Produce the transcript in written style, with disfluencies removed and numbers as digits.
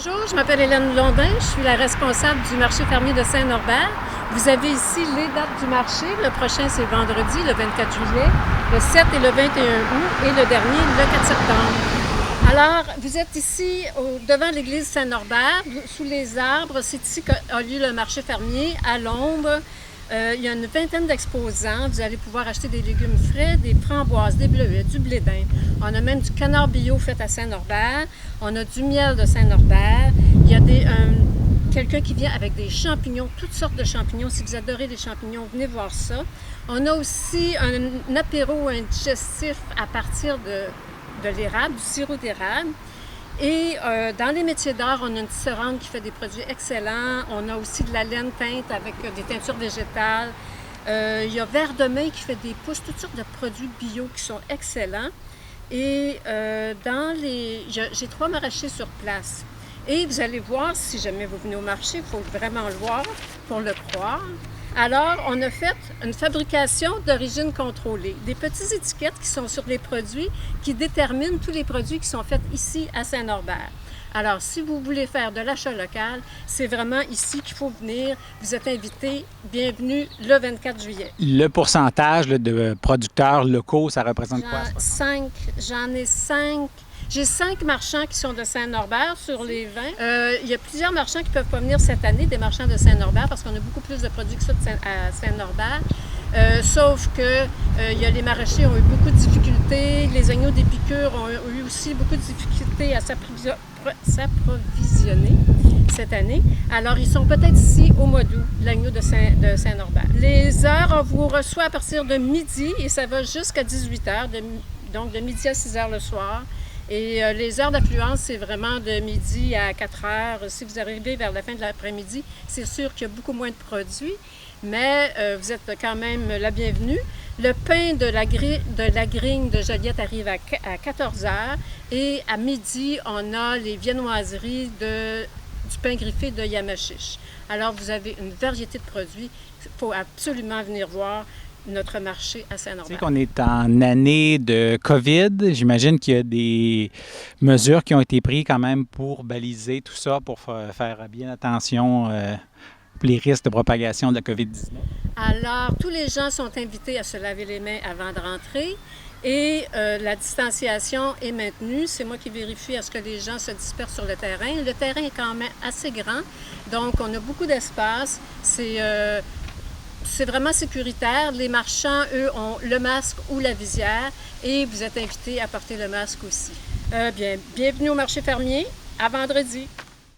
Bonjour, je m'appelle Hélène Blondin, je suis la responsable du marché fermier de Saint-Norbert. Vous avez ici les dates du marché. Le prochain, c'est vendredi, le 24 juillet, le 7 et le 21 août et le dernier, le 4 septembre. Alors, vous êtes ici devant l'église Saint-Norbert, sous les arbres. C'est ici qu'a lieu le marché fermier, à l'ombre. Il y a une vingtaine d'exposants. Vous allez pouvoir acheter des légumes frais, des framboises, des bleuets, du blé d'Inde. On a même du canard bio fait à Saint-Norbert. On a du miel de Saint-Norbert. Il y a quelqu'un qui vient avec des champignons, toutes sortes de champignons. Si vous adorez les champignons, venez voir ça. On a aussi un apéro, un digestif à partir de l'érable, du sirop d'érable. Et dans les métiers d'art, on a une tisserande qui fait des produits excellents. On a aussi de la laine teinte avec des teintures végétales. Il y a Vert de Mai qui fait des pousses, toutes sortes de produits bio qui sont excellents. Et j'ai 3 maraîchers sur place. Et vous allez voir, si jamais vous venez au marché, il faut vraiment le voir pour le croire. Alors, on a fait une fabrication d'origine contrôlée, des petites étiquettes qui sont sur les produits qui déterminent tous les produits qui sont faits ici à Saint-Norbert. Alors, si vous voulez faire de l'achat local, c'est vraiment ici qu'il faut venir. Vous êtes invités. Bienvenue le 24 juillet. Le pourcentage de producteurs locaux, ça représente quoi? J'en ai 5. J'ai 5 marchands qui sont de Saint-Norbert sur les 20. Il y a plusieurs marchands qui ne peuvent pas venir cette année, des marchands de Saint-Norbert, parce qu'on a beaucoup plus de produits que ça à Saint-Norbert. Sauf que il y a les maraîchers ont eu beaucoup de difficultés, les agneaux d'Épicure ont eu aussi beaucoup de difficultés à s'approvisionner cette année. Alors, ils sont peut-être ici au mois d'août, l'agneau de Saint-Norbert. Les heures, on vous reçoit à partir de midi et ça va jusqu'à 18 h, donc de midi à 6 h le soir. Et les heures d'affluence, c'est vraiment de midi à 4 h. Si vous arrivez vers la fin de l'après-midi, c'est sûr qu'il y a beaucoup moins de produits, mais vous êtes quand même la bienvenue. Le pain de la grigne de Joliette arrive à 14 h et à midi, on a les viennoiseries du pain griffé de Yamachiche. Alors, vous avez une variété de produits. Il faut absolument venir voir notre marché à Saint-Norbert. Tu sais qu'on est en année de COVID. J'imagine qu'il y a des mesures qui ont été prises quand même pour baliser tout ça, pour faire bien attention pour les risques de propagation de la COVID-19. Alors, tous les gens sont invités à se laver les mains avant de rentrer et la distanciation est maintenue. C'est moi qui vérifie à ce que les gens se dispersent sur le terrain. Le terrain est quand même assez grand, donc on a beaucoup d'espace. C'est vraiment sécuritaire. Les marchands, eux, ont le masque ou la visière et vous êtes invités à porter le masque aussi. Bienvenue au marché fermier. À vendredi.